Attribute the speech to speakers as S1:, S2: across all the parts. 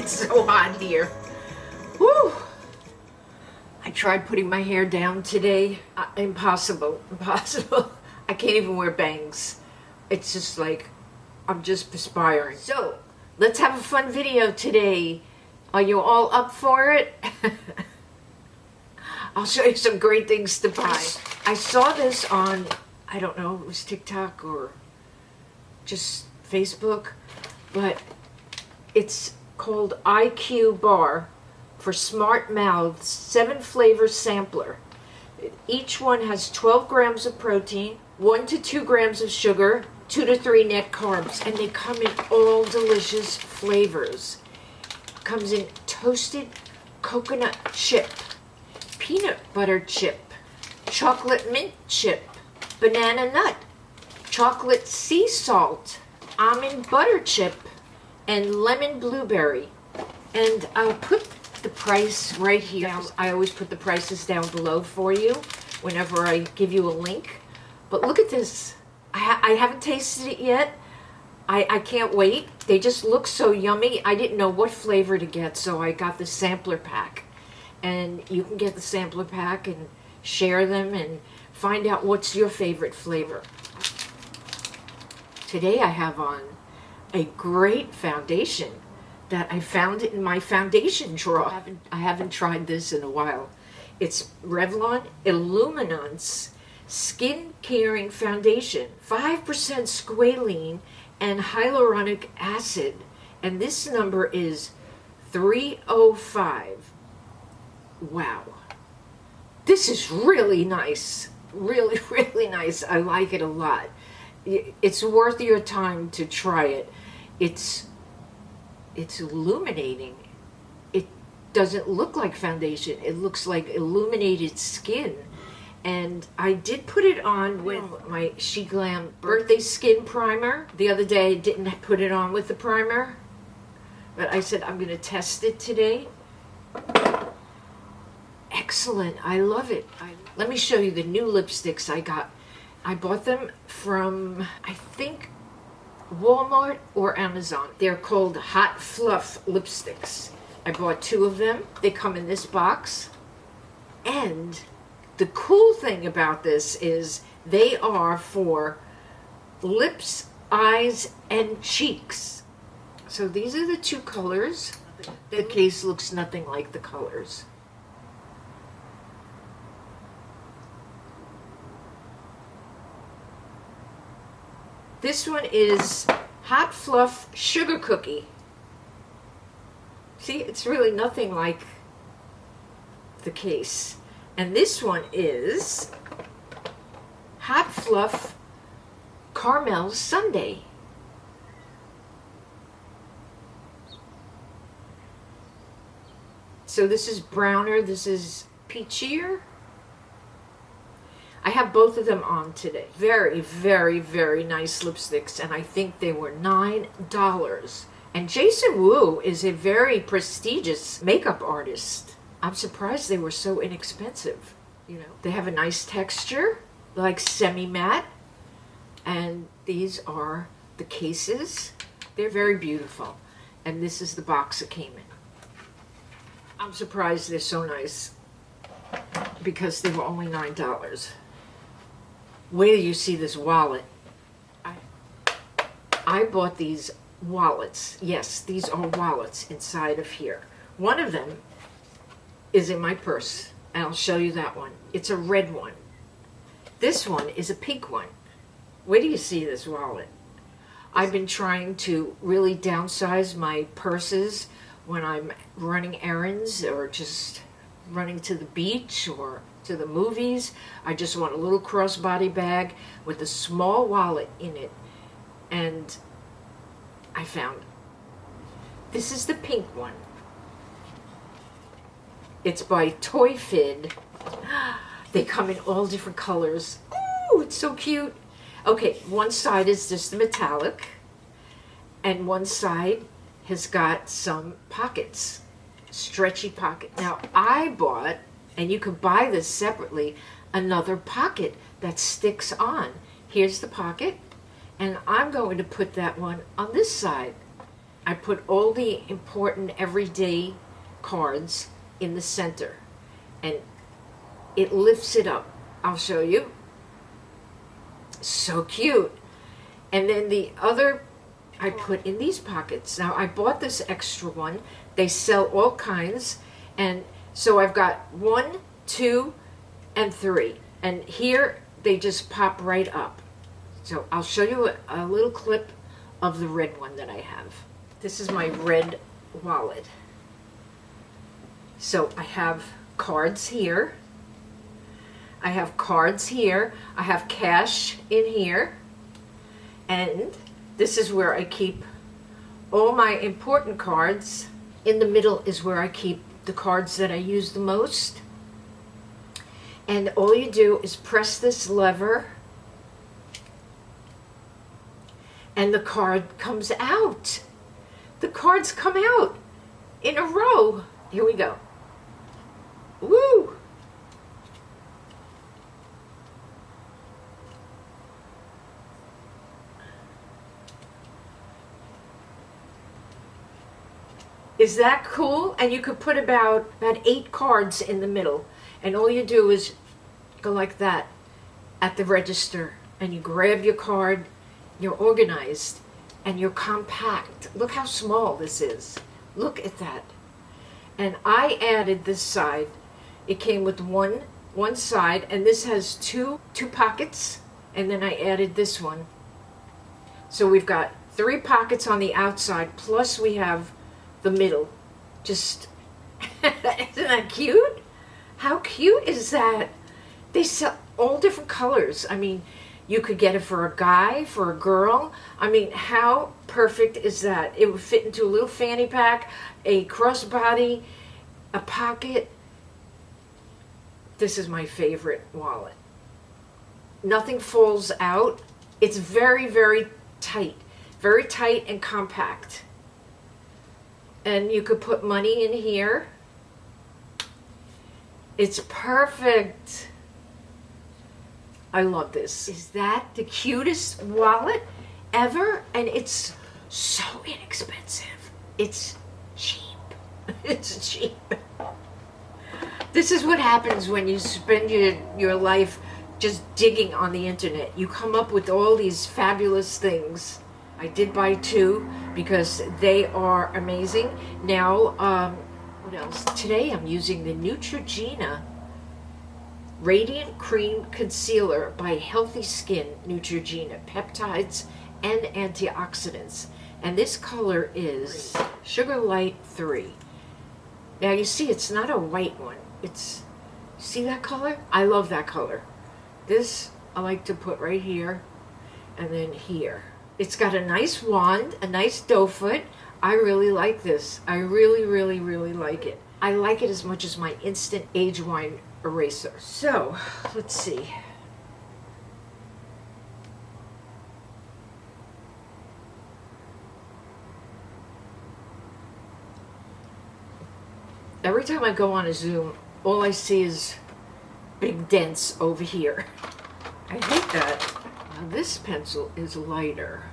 S1: It's so hot here. Whew. I tried putting my hair down today. Impossible. I can't even wear bangs. It's just like, I'm just perspiring. So, let's have a fun video today. Are you all up for it? I'll show you some great things to buy. I saw this on, I don't know, it was TikTok or just Facebook, but it's called IQ Bar for Smart Mouths 7 flavor sampler. Each one has 12 grams of protein, 1 to 2 grams of sugar, 2 to 3 net carbs, and they come in all delicious flavors. Comes in toasted coconut chip, peanut butter chip, chocolate mint chip, banana nut, chocolate sea salt, almond butter chip, and lemon blueberry. And I'll put the price right here. I always put the prices down below for you whenever I give you a link. But look at this. I haven't tasted it yet. I can't wait. They just look so yummy. I didn't know what flavor to get, so I got the sampler pack. And you can get the sampler pack and share them and find out what's your favorite flavor. Today I have on a great foundation that I found in my foundation drawer. I haven't tried this in a while. It's REVLON ILLUMANANCE Skin Caring Foundation, 5% squalene and hyaluronic acid, and this number is 305. Wow, this is really nice, really nice. I like it a lot. It's worth your time to try it. It's illuminating. It doesn't look like foundation. It looks like illuminated skin. And I did put it on with my SHEGLAM birthday skin primer. The other day I didn't put it on with the primer, but I said I'm going to test it today. Excellent. I love it. Let me show you the new lipsticks I got. I bought them from, I think, Walmart or Amazon. They're called Hot Fluff lipsticks. I bought 2 of them. They come in this box. And the cool thing about this is they are for lips, eyes, and cheeks. So these are the 2 colors. The case looks nothing like the colors. This one is Hot Fluff Sugar Cookie. See, it's really nothing like the case. And this one is Hot Fluff Caramel Sundae. So this is browner, this is peachier. I have both of them on today. Very nice lipsticks, and I think they were $9. And Jason Wu is a very prestigious makeup artist. I'm surprised they were so inexpensive. You know, they have a nice texture, like semi-matte, and these are the cases. They're very beautiful, and this is the box it came in. I'm surprised they're so nice because they were only $9. Wait till you see this wallet. I bought these wallets. Yes, these are wallets inside of here. One of them is in my purse, and I'll show you that one. It's a red one. This one is a pink one. Wait till you see this wallet. I've been trying to really downsize my purses when I'm running errands or just running to the beach or to the movies. I just want a little crossbody bag with a small wallet in it, and I found this is the pink one. It's by Toy Fid. They come in all different colors. Ooh, it's so cute. Okay, one side is just the metallic, and one side has got some pockets, stretchy pocket. Now I bought, and you could buy this separately, another pocket that sticks on. Here's the pocket, and I'm going to put that one on this side. I put all the important everyday cards in the center, and it lifts it up. I'll show you. So cute. And then the other I put in these pockets. Now I bought this extra one. They sell all kinds, and so I've got 1, 2, and 3. And here they just pop right up. So I'll show you a little clip of the red one that I have. This is my red wallet. So I have cards here. I have cards here. I have cash in here. And this is where I keep all my important cards. In the middle is where I keep the cards that I use the most. And all you do is press this lever, and the card comes out. The cards come out in a row. Here we go. Woo! Is that cool? And you could put about 8 cards in the middle. And all you do is go like that at the register. And you grab your card. You're organized. And you're compact. Look how small this is. Look at that. And I added this side. It came with one side. And this has two pockets. And then I added this one. So we've got 3 pockets on the outside. Plus we have the middle. Just, isn't that cute? How cute is that? They sell all different colors. I mean, you could get it for a guy, for a girl. I mean, how perfect is that? It would fit into a little fanny pack, a crossbody, a pocket. This is my favorite wallet. Nothing falls out. It's very, very tight and compact. And you could put money in here. It's perfect. I love this. Is that the cutest wallet ever? And it's so inexpensive. It's cheap. It's cheap. This is what happens when you spend your life just digging on the internet. You come up with all these fabulous things. I did buy 2 because they are amazing. Now, what else? Today I'm using the NEUTROGENA Radiant Cream Concealer by Healthy Skin Neutrogena, peptides and antioxidants. And this color is Sugar Light 3. Now you see it's not a white one. It's, see that color? I love that color. This I like to put right here and then here. It's got a nice wand, a nice doe foot. I really like this. I really, really, really like it. I like it as much as my Instant Age Wine Eraser. So, let's see. Every time I go on a Zoom, all I see is big dents over here. I hate that. Now this pencil is lighter.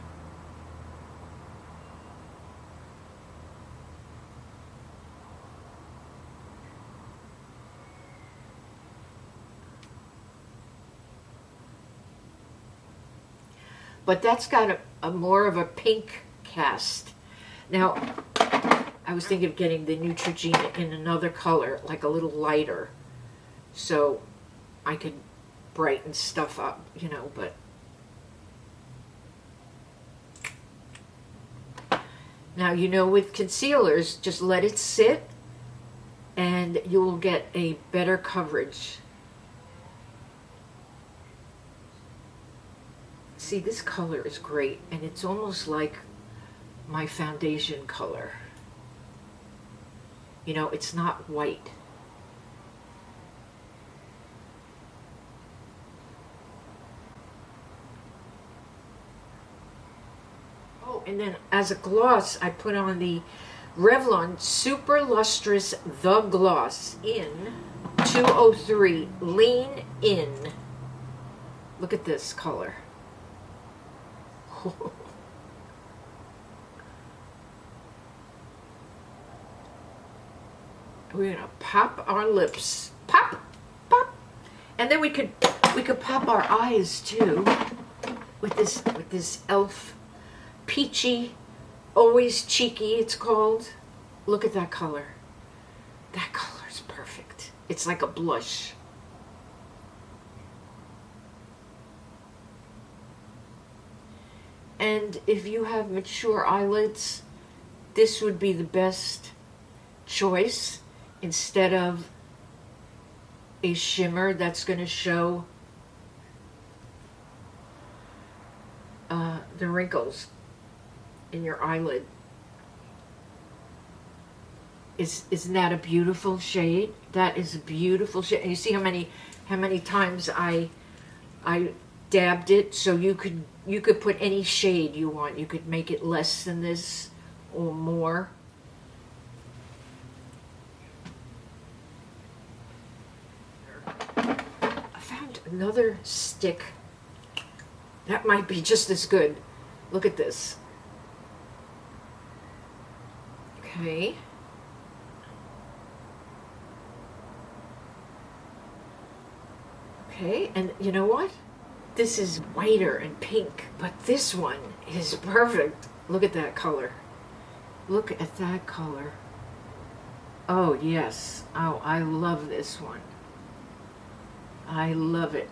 S1: But that's got a more of a pink cast. Now, I was thinking of getting the Neutrogena in another color, like a little lighter, so I could brighten stuff up, you know, but now, you know, with concealers, just let it sit and you will get a better coverage. See, this color is great, and it's almost like my foundation color. You know, it's not white. Oh, and then as a gloss, I put on the Revlon Super Lustrous The Gloss in 203 Lean In. Look at this color. We're gonna pop our lips. Pop, pop. And then we could pop our eyes too with this e.l.f. Peachy, Always Cheeky, it's called. Look at that color. That color is perfect. It's like a blush. And if you have mature eyelids, this would be the best choice instead of a shimmer that's going to show the wrinkles in your eyelid. Isn't that a beautiful shade? That is a beautiful shade. And you see how many times I dabbed it, so you could put any shade you want. You could make it less than this or more. I found another stick that might be just as good. Look at this. Okay. Okay, and you know what? This is whiter and pink, but this one is perfect. Look at that color. Look at that color. Oh, yes. Oh, I love this one. I love it.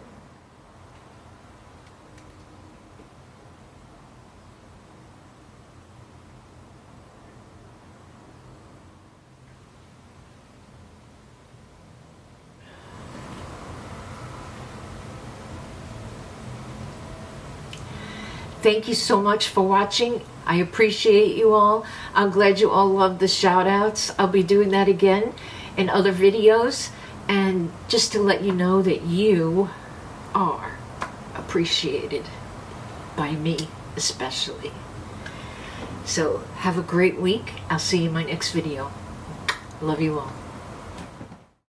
S1: Thank you so much for watching. I appreciate you all. I'm glad you all loved the shout outs. I'll be doing that again in other videos. And just to let you know that you are appreciated by me especially. So have a great week. I'll see you in my next video. Love you all.